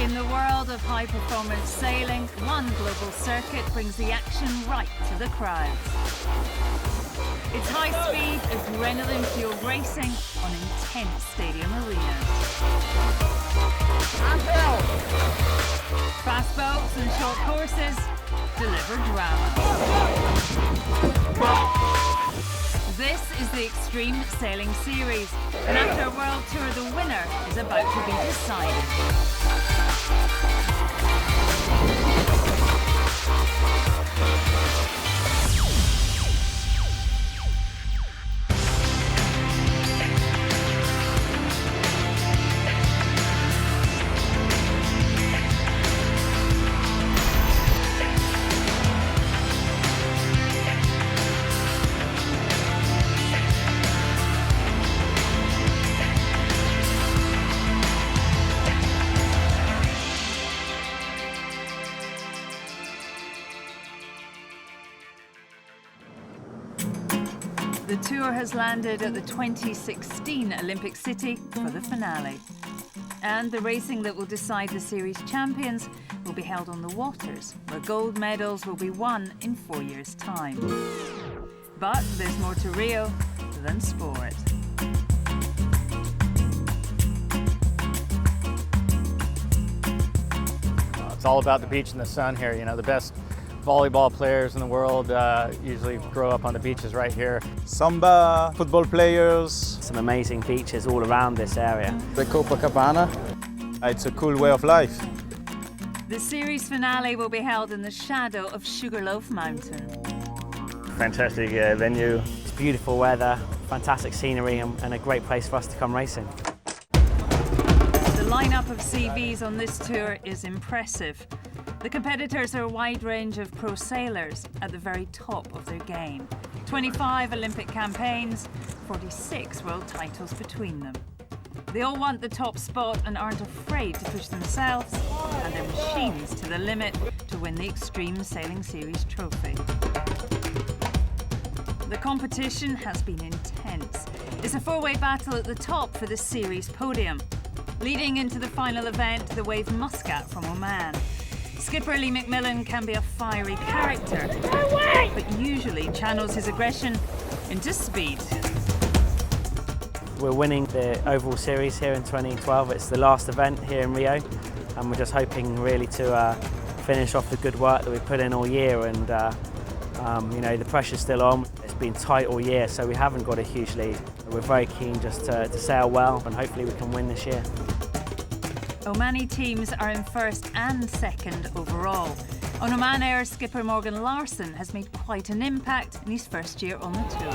In the world of high-performance sailing, one global circuit brings the action right to the crowds. It's high-speed, adrenaline-fueled racing on intense stadium arenas. Fast boats and short courses deliver drama. This is the Extreme Sailing Series, and after a world tour, the winner is about to be decided. The tour has landed at the 2016 Olympic City for the finale. And the racing that will decide the series champions will be held on the waters, where gold medals will be won in 4 years' time. But there's more to Rio than sport. It's all about the beach and the sun here. You know, the best volleyball players in the world usually grow up on the beaches right here. Samba, football players. Some amazing beaches all around this area. The Copacabana. It's a cool way of life. The series finale will be held in the shadow of Sugarloaf Mountain. Fantastic venue. It's beautiful weather, fantastic scenery, and a great place for us to come racing. The lineup of CVs on this tour is impressive. The competitors are a wide range of pro sailors at the very top of their game. 25 Olympic campaigns, 46 world titles between them. They all want the top spot and aren't afraid to push themselves and their machines to the limit to win the Extreme Sailing Series trophy. The competition has been intense. It's a four-way battle at the top for the series podium. Leading into the final event, the Wave Muscat from Oman. Skipper Lee McMillan can be a fiery character, but usually channels his aggression into speed. We're winning the overall series here in 2012. It's the last event here in Rio, and we're just hoping really to finish off the good work that we've put in all year. And you know, the pressure's still on. It's been tight all year, so we haven't got a huge lead. We're very keen just to sail well, and hopefully we can win this year. Omani teams are in first and second overall. On Oman Air, skipper Morgan Larson has made quite an impact in his first year on the tour.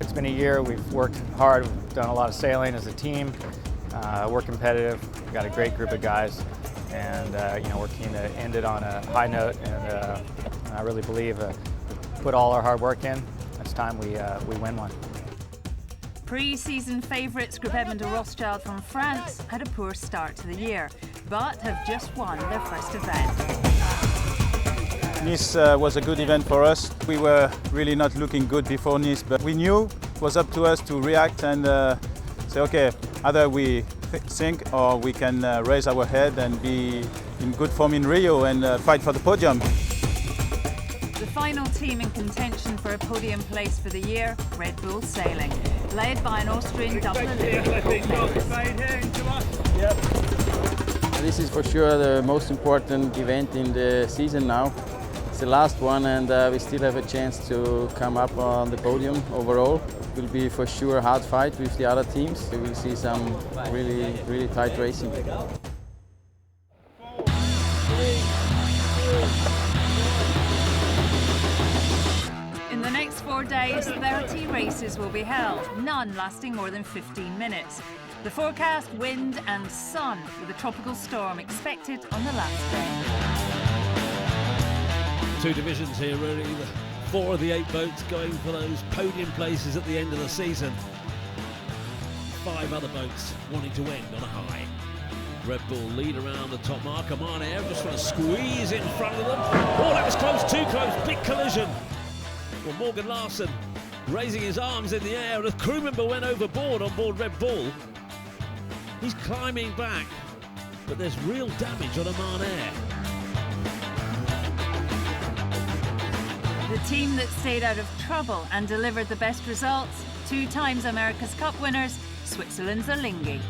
It's been a year. We've worked hard. We've done a lot of sailing as a team. We're competitive. We've got a great group of guys, and you know, we're keen to end it on a high note. And I really believe we put all our hard work in. It's time we win one. Pre-season favourites Group Edmond de Rothschild from France had a poor start to the year, but have just won their first event. Nice was a good event for us. We were really not looking good before Nice, but we knew it was up to us to react and say, okay, either we sink or we can raise our head and be in good form in Rio and fight for the podium. The final team in contention for a podium place for the year, Red Bull Sailing, led by an Austrian double Olympic medalist. This is for sure the most important event in the season now. It's the last one, and we still have a chance to come up on the podium overall. It will be for sure a hard fight with the other teams. We will see some really tight racing. In the next 4 days, 30 races will be held, none lasting more than 15 minutes. The forecast, wind and sun, with a tropical storm expected on the last day. 2 divisions here, really. 4 of the 8 boats going for those podium places at the end of the season. 5 other boats wanting to end on a high. Red Bull lead around the top mark. Omani Air just want to squeeze in front of them. Oh, that was close, too close, big collision. Well, Morgan Larson raising his arms in the air, and a crew member went overboard on board Red Bull. He's climbing back, but there's real damage on Omani. The team that stayed out of trouble and delivered the best results, 2 times America's Cup winners, Switzerland's Alinghi.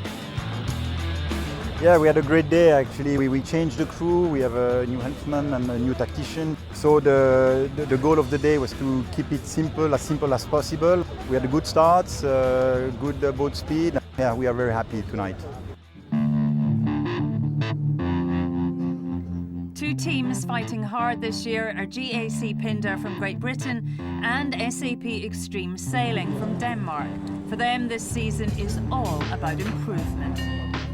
Yeah, we had a great day actually. We changed the crew, we have a new helmsman and a new tactician. So the goal of the day was to keep it simple as possible. We had a good start, good boat speed. Yeah, we are very happy tonight. 2 teams fighting hard this year are GAC Pindar from Great Britain and SAP Extreme Sailing from Denmark. For them, this season is all about improvement.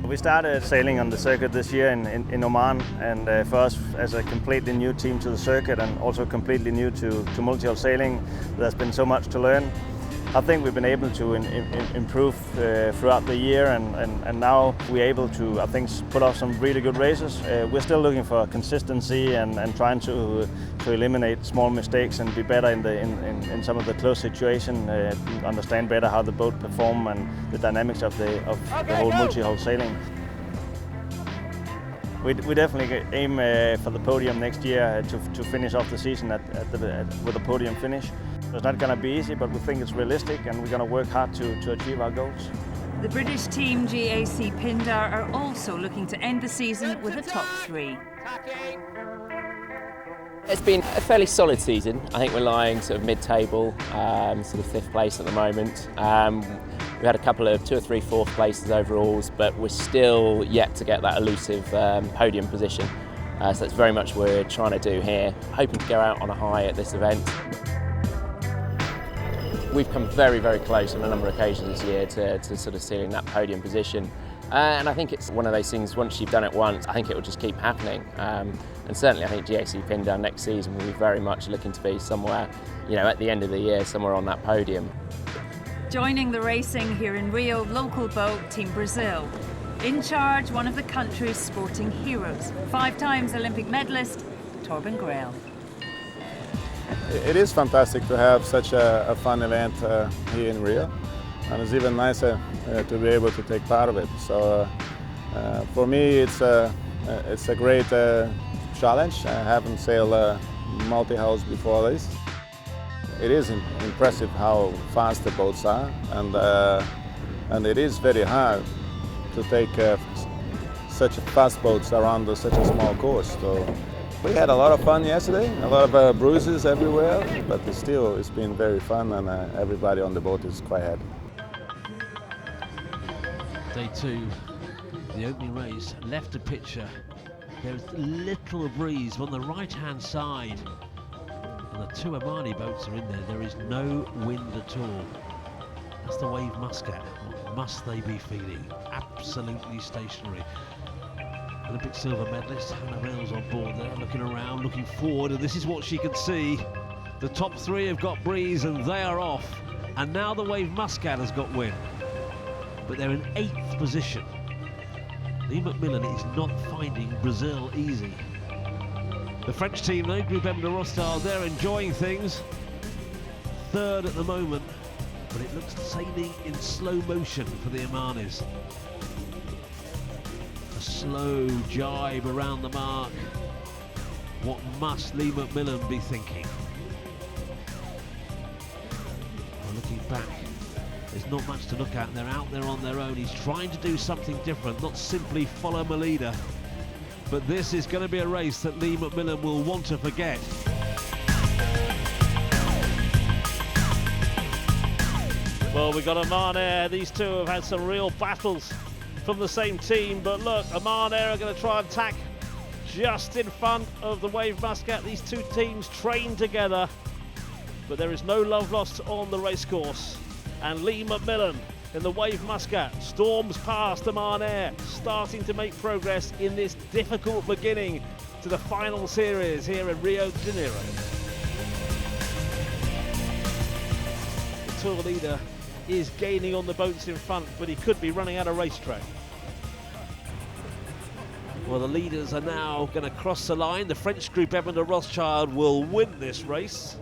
We started sailing on the circuit this year in Oman, and for us as a completely new team to the circuit and also completely new to multi-hull sailing, there's been so much to learn. I think we've been able to improve throughout the year, and now we're able to, I think, put off some really good races. We're still looking for consistency and trying to eliminate small mistakes and be better in some of the close situation, understand better how the boat perform and the dynamics of the whole multi-hull sailing. We definitely aim for the podium next year to finish off the season with a podium finish. It's not going to be easy, but we think it's realistic and we're going to work hard to achieve our goals. The British team GAC Pindar are also looking to end the season with a top 3. It's been a fairly solid season. I think we're lying sort of mid-table, sort of 5th place at the moment. We had a couple of 2 or 3 4th places overalls, but we're still yet to get that elusive podium position. So that's very much what we're trying to do here. Hoping to go out on a high at this event. We've come very, very close on a number of occasions this year to sort of sealing that podium position. And I think it's one of those things, once you've done it once, I think it will just keep happening. And certainly I think GAC Pindar next season will be very much looking to be somewhere, you know, at the end of the year, somewhere on that podium. Joining the racing here in Rio, local boat Team Brazil. In charge, one of the country's sporting heroes, 5 times Olympic medalist, Torben Grael. It is fantastic to have such a fun event here in Rio, and it's even nicer to be able to take part of it. So for me, it's a great challenge. I haven't sailed multi-hulls before this. It is impressive how fast the boats are, and it is very hard to take such fast boats around such a small course. So we had a lot of fun yesterday, a lot of bruises everywhere, but still it's been very fun, and everybody on the boat is quite happy. Day 2, the opening race, left a picture. There's little breeze on the right-hand side. And the 2 Omani boats are in there. There is no wind at all. That's the Wave Muscat. What must they be feeling? Absolutely stationary. Olympic silver medalist Hannah Reynolds on board there, looking around, looking forward, and this is what she can see. The top 3 have got breeze and they are off. And now the Wave Muscat has got wind. But they're in 8th position. Lee McMillan is not finding Brazil easy. The French team though, Group M de Rostal, they're enjoying things. 3rd at the moment, but it looks sailing in slow motion for the Omanis. A slow jibe around the mark. What must Lee McMillan be thinking? Well, looking back, there's not much to look at. They're out there on their own. He's trying to do something different, not simply follow my leader. But this is going to be a race that Lee McMillan will want to forget. Well, we've got Omani. These 2 have had some real battles from the same team, but look, Omani are going to try and tack just in front of the Wave Muscat. These 2 teams train together, but there is no love lost on the racecourse. And Lee McMillan in the Wave Muscat storms past Omani, starting to make progress in this difficult beginning to the final series here in Rio de Janeiro. The tour leader is gaining on the boats in front, but he could be running out of racetrack. Well, the leaders are now going to cross the line. The French Group M de Rothschild will win this race.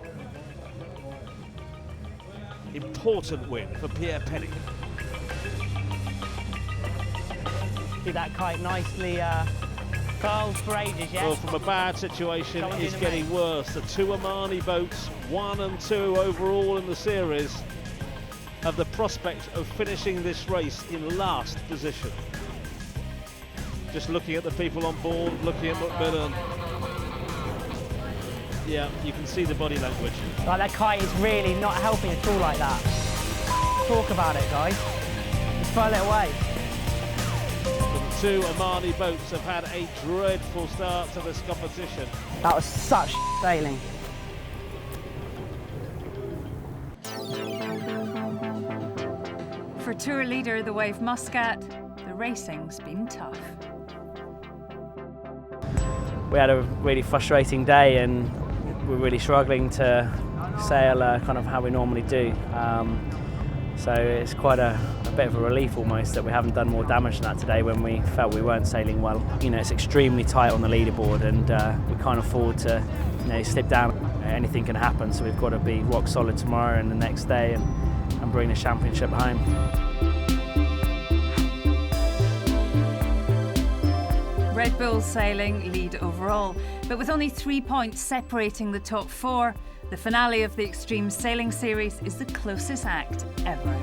Important win for Pierre Penning. keep that kite nicely curled for ages, yeah? Well, from a bad situation, it's getting worse. The two Omani boats, 1 and 2 overall in the series, have the prospect of finishing this race in last position. Just looking at the people on board, looking at McMillan. Yeah, you can see the body language. Like, that kite is really not helping at all like that. Talk about it, guys. Just furl it away. The two Omani boats have had a dreadful start to this competition. That was such sailing. For tour leader the Wave Muscat, the racing's been tough. We had a really frustrating day and we're really struggling to sail kind of how we normally do. So it's quite a bit of a relief almost that we haven't done more damage than that today when we felt we weren't sailing well. You know, it's extremely tight on the leaderboard and we can't afford to, you know, slip down. Anything can happen, so we've got to be rock solid tomorrow and the next day and bring the championship home. Red Bull Sailing lead overall, but with only 3 points separating the top 4, the finale of the Extreme Sailing Series is the closest act ever.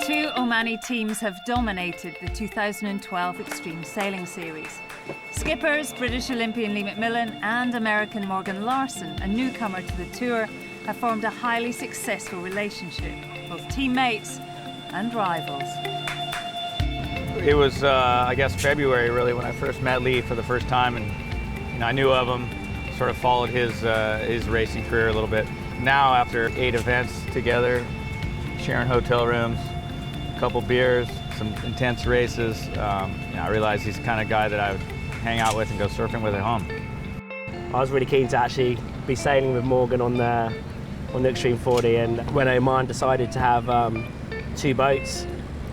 Two Omani teams have dominated the 2012 Extreme Sailing Series. Skippers British Olympian Lee McMillan and American Morgan Larson, a newcomer to the tour, have formed a highly successful relationship, both teammates and rivals. It was, I guess, February really when I first met Lee for the first time, and I knew of him, sort of followed his racing career a little bit. Now, after 8 events together, sharing hotel rooms, a couple beers, some intense races, I realized he's the kind of guy that I would hang out with and go surfing with at home. I was really keen to actually be sailing with Morgan on the Extreme 40, and when Oman decided to have 2 boats,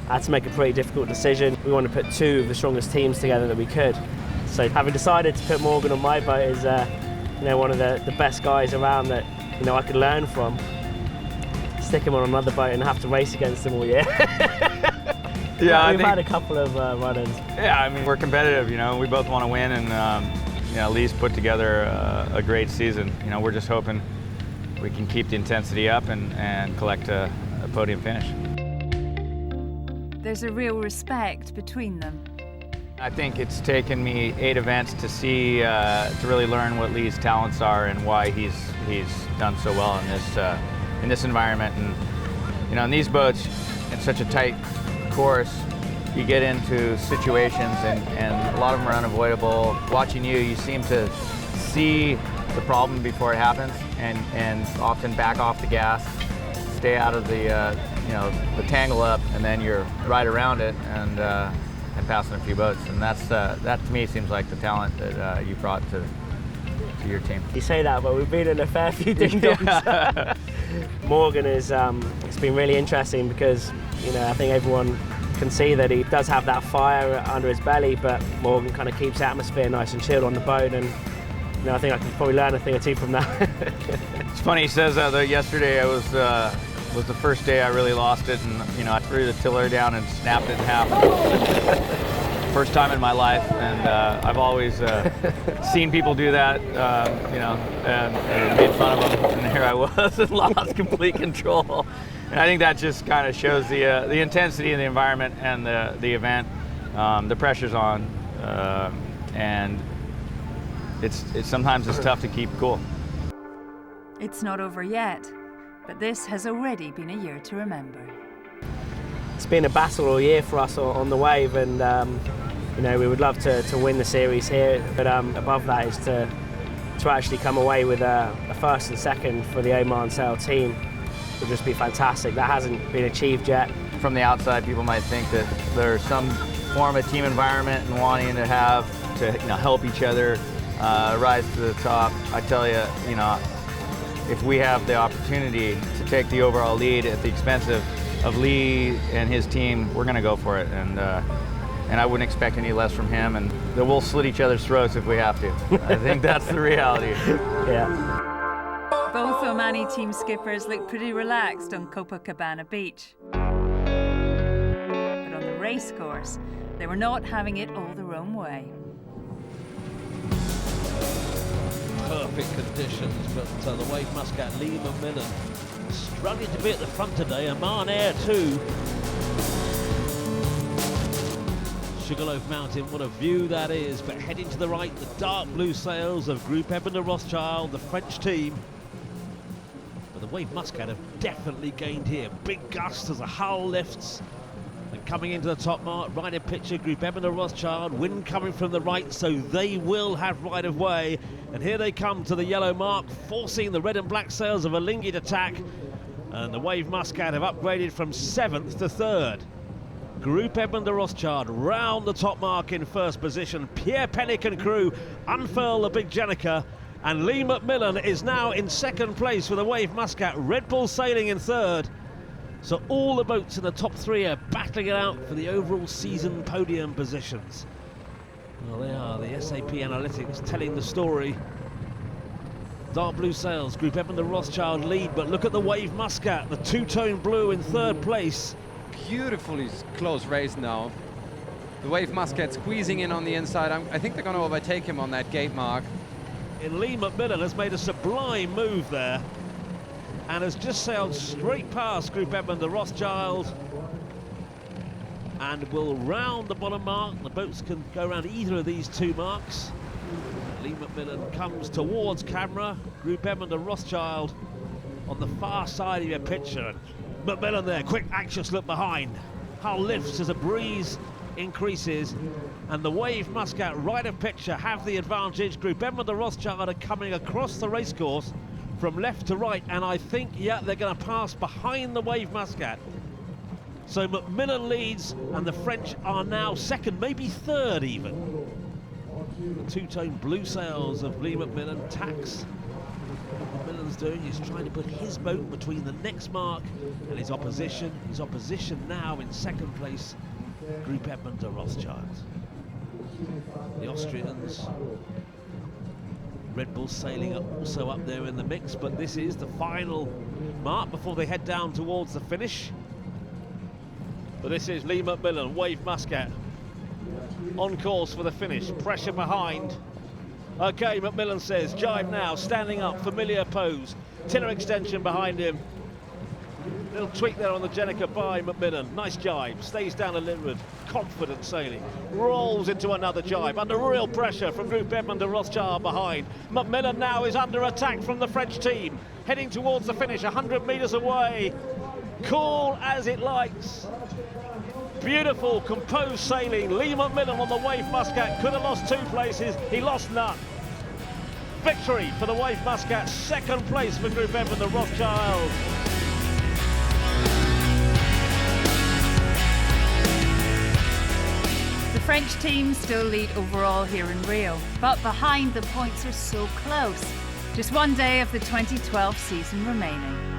I had to make a pretty difficult decision. We wanted to put 2 of the strongest teams together that we could. So having decided to put Morgan on my boat is one of the best guys around that I could learn from. Stick him on another boat and have to race against him all year. Yeah, we've had a couple of run-ins. Yeah, I mean, we're competitive, we both want to win, and Lee's put together a great season. We're just hoping we can keep the intensity up and collect a podium finish. There's a real respect between them. I think it's taken me 8 events to see, to really learn what Lee's talents are and why he's done so well in this environment. And in these boats, in such a tight course, you get into situations and a lot of them are unavoidable. Watching you seem to see the problem before it happens and often back off the gas, stay out of the the tangle up, and then you're right around it and passing a few boats. And that to me seems like the talent that you brought to your team. You say that, but we've been in a fair few ding-dongs. Morgan is, it's been really interesting because, I think everyone can see that he does have that fire under his belly, but Morgan kind of keeps the atmosphere nice and chilled on the boat, and I think I can probably learn a thing or two from that. It's funny he says that though. Yesterday I was the first day I really lost it, and I threw the tiller down and snapped it in half. First time in my life, and I've always seen people do that, and made fun of them, and here I was and lost complete control. And I think that just kind of shows the intensity of the environment and the event. The pressure's on, and it's sometimes it's tough to keep cool. It's not over yet, but this has already been a year to remember. It's been a battle all year for us on the Wave, and we would love to win the series here, but above that is to actually come away with a first and second for the Oman Sail team. Would just be fantastic. That hasn't been achieved yet. From the outside, people might think that there's some form of team environment and wanting to have to help each other rise to the top. I tell you, if we have the opportunity to take the overall lead at the expense of Lee and his team, we're going to go for it. And and I wouldn't expect any less from him, and that we'll slit each other's throats if we have to. I think that's the reality. Yeah. Both Omani team skippers look pretty relaxed on Copacabana Beach. But on the racecourse, they were not having it all their own way. Perfect conditions, but the Wave Muscat, Lee McMillan, struggling to be at the front today. Oman Air too. Sugarloaf Mountain, what a view that is, but heading to the right, the dark blue sails of Group Eben de Rothschild, the French team. But the Wave Muscat have definitely gained here. Big gusts as the hull lifts. And coming into the top mark, right in picture, Group Eben de Rothschild, wind coming from the right, so they will have right of way. And here they come to the yellow mark, forcing the red and black sails of Alinghi to tack. And the Wave Muscat have upgraded from 7th to 3rd. Group Eben de Rothschild round the top mark in first position. Pierre Pennick and crew unfurl the big Jenica. And Lee McMillan is now in 2nd place for the Wave Muscat. Red Bull sailing in 3rd. So all the boats in the top 3 are battling it out for the overall season podium positions. Well, they are, the SAP Analytics telling the story. Dark blue sails, Group Eben de Rothschild lead, but look at the Wave Muscat, the two-tone blue in 3rd place. Beautifully close race now. The Wave Muscat squeezing in on the inside. I think they're going to overtake him on that gate mark. And Lee McMillan has made a sublime move there and has just sailed straight past Group Eben de Rothschild and will round the bottom mark. The boats can go around either of these 2 marks. Lee McMillan comes towards camera. Group Eben de Rothschild on the far side of your picture. McMillan there, quick anxious look behind. Hull lifts as a breeze increases, and the Wave Muscat right of picture have the advantage. Group Eben de Rothschild are coming across the racecourse from left to right, and I think, yeah, they're going to pass behind the Wave Muscat. So McMillan leads, and the French are now 2nd, maybe 3rd even. The two-tone blue sails of Lee McMillan tacks. What McMillan's doing is trying to put his boat between the next mark and his opposition. His opposition now in 2nd place, Group Eben de Rothschild. The Austrians, Red Bull sailing are also up there in the mix, but this is the final mark before they head down towards the finish. But this is Lee McMillan, Wave Muscat, on course for the finish, pressure behind. Okay, McMillan says, jibe now, standing up, familiar pose, tiller extension behind him. Little tweak there on the Jenica by McMillan, nice jibe, stays down a little, confident sailing, rolls into another jibe, under real pressure from Group Eben de Rothschild behind. McMillan now is under attack from the French team, heading towards the finish, 100 metres away, cool as it likes. Beautiful, composed sailing. Lee McMillan on the Wave Muscat could have lost 2 places. He lost none. Victory for the Wave Muscat. 2nd place for Group Eben de Rothschild. The French team still lead overall here in Rio, but behind the points are so close. Just 1 day of the 2012 season remaining.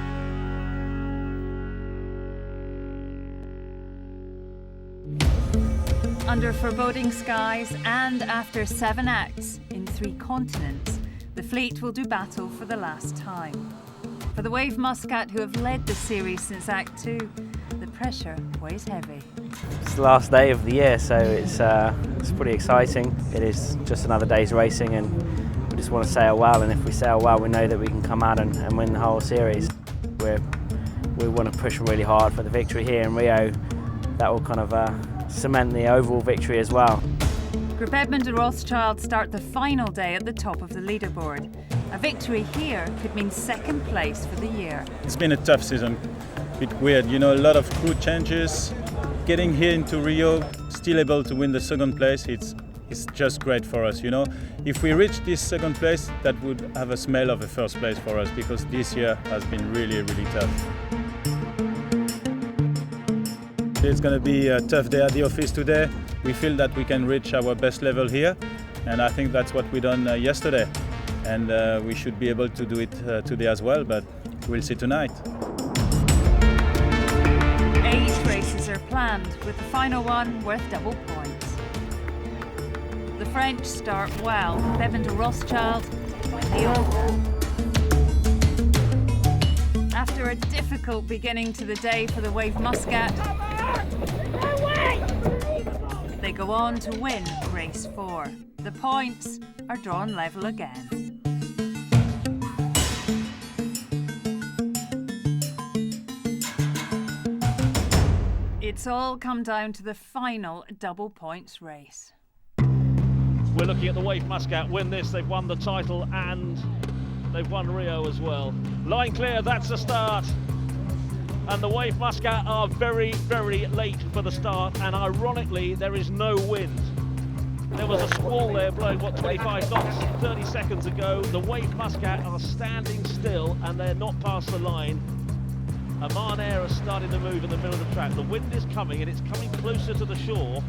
Under foreboding skies and after 7 acts in 3 continents, the fleet will do battle for the last time. For the Wave Muscat, who have led the series since Act 2, the pressure weighs heavy. It's the last day of the year, so it's pretty exciting. It is just another day's racing, and we just want to sail well, and if we sail well, we know that we can come out and win the whole series. We want to push really hard for the victory here in Rio. That will kind of cement the overall victory as well. Group Eben de Rothschild start the final day at the top of the leaderboard. A victory here could mean 2nd place for the year. It's been a tough season, a bit weird, you know, a lot of crew changes. Getting here into Rio, still able to win the 2nd place, it's just great for us, you know. If we reach this 2nd place, that would have a smell of a 1st place for us, because this year has been really, really tough. It's going to be a tough day at the office today. We feel that we can reach our best level here, and I think that's what we done yesterday. And we should be able to do it today as well, but we'll see tonight. 8 races are planned, with the final one worth double points. The French start well. Bevan de Rothschild win the oval. After a difficult beginning to the day for the Wave Muscat, they go on to win race 4. The points are drawn level again. It's all come down to the final double points race. We're looking at the Wave Muscat win this. They've won the title and they've won Rio as well. Line clear, that's the start. And the Wave Muscat are very, very late for the start. And ironically, there is no wind. There was a squall there blowing, 25 knots 30 seconds ago. The Wave Muscat are standing still and they're not past the line. Oman Air is starting to move in the middle of the track. The wind is coming and it's coming closer to the shore.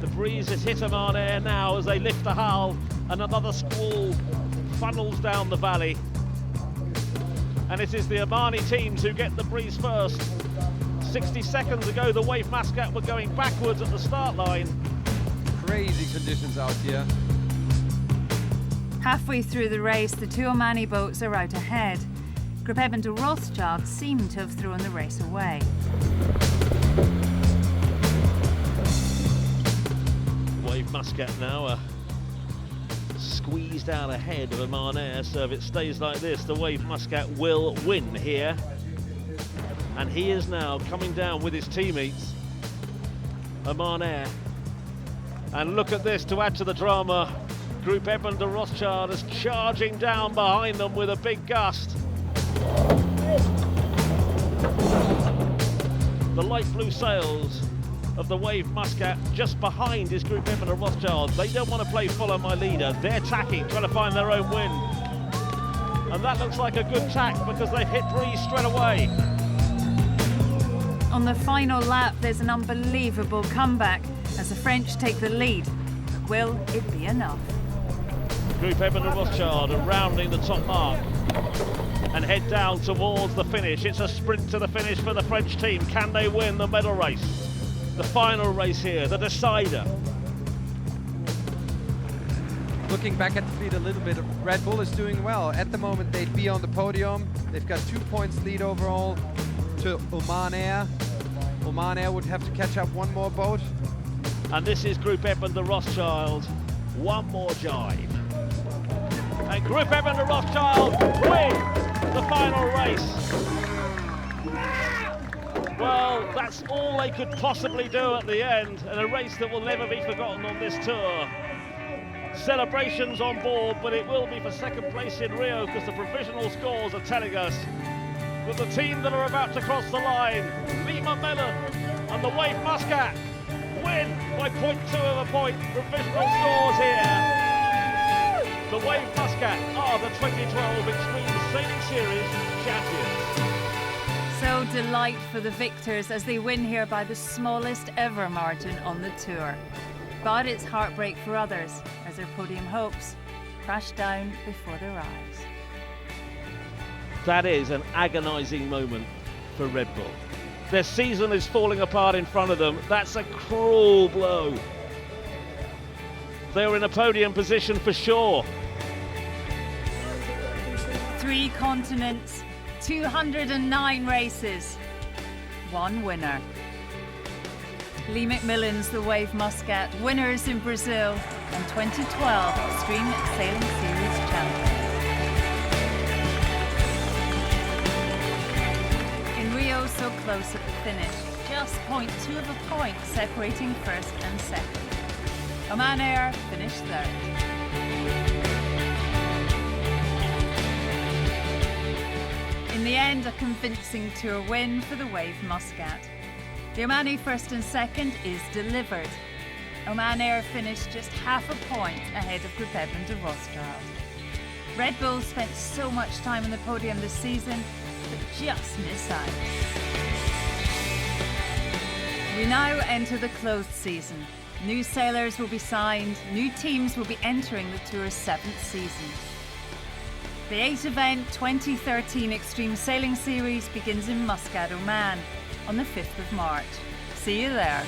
The breeze has hit Oman Air now as they lift the hull and another squall funnels down the valley. And it is the Omani teams who get the breeze first. 60 seconds ago, the Wave Muscat were going backwards at the start line. Crazy conditions out here. Halfway through the race, the two Omani boats are out ahead. Group Eben de Rothschild seem to have thrown the race away. Wave Muscat now are squeezed out ahead of Oman Air, so if it stays like this, the Wave Muscat will win here. And he is now coming down with his teammates, Oman Air. And look at this to add to the drama. Group Eben de Rothschild is charging down behind them with a big gust. The light blue sails of the Wave Muscat just behind is Group Eben de Rothschild. They don't want to play follow my leader. They're tacking, trying to find their own wind. And that looks like a good tack because they've hit breeze straight away. On the final lap, there's an unbelievable comeback as the French take the lead. But will it be enough? Group Eben de Rothschild are rounding the top mark and head down towards the finish. It's a sprint to the finish for the French team. Can they win the medal race? The final race here, the decider. Looking back at the lead a little bit, Red Bull is doing well. At the moment, they'd be on the podium. They've got 2 points lead overall to Oman Air. Oman Air would have to catch up one more boat. And this is Group Eben de Rothschild. One more jibe. And Group Eben de Rothschild win the final race. Well, that's all they could possibly do at the end, and a race that will never be forgotten on this tour. Celebrations on board, but it will be for second place in Rio because the provisional scores are telling us that the team that are about to cross the line, Lima Mellon and the Wave Muscat, win by 0.2 of a point. Provisional scores here. The Wave Muscat are the 2012 Extreme Sailing Series champions. So delight for the victors as they win here by the smallest ever margin on the tour. But it's heartbreak for others as their podium hopes crash down before their eyes. That is an agonising moment for Red Bull. Their season is falling apart in front of them. That's a cruel blow. They were in a podium position for sure. 3 continents, 209 races, 1 winner. Lee McMillan's the Wave Muscat, winners in Brazil and 2012 Extreme Sailing Series champion. In Rio, so close at the finish, just 0.2 of a point separating first and second. Oman Air finished third. In the end, a convincing tour win for the Wave Muscat. The Omani first and second is delivered. Oman Air finished just half a point ahead of Group Eben de Rothschild. Red Bull spent so much time on the podium this season, but just missed out. We now enter the closed season. New sailors will be signed, new teams will be entering the tour's 7th season. The 8-event 2013 Extreme Sailing Series begins in Muscat, Oman on the 5th of March. See you there.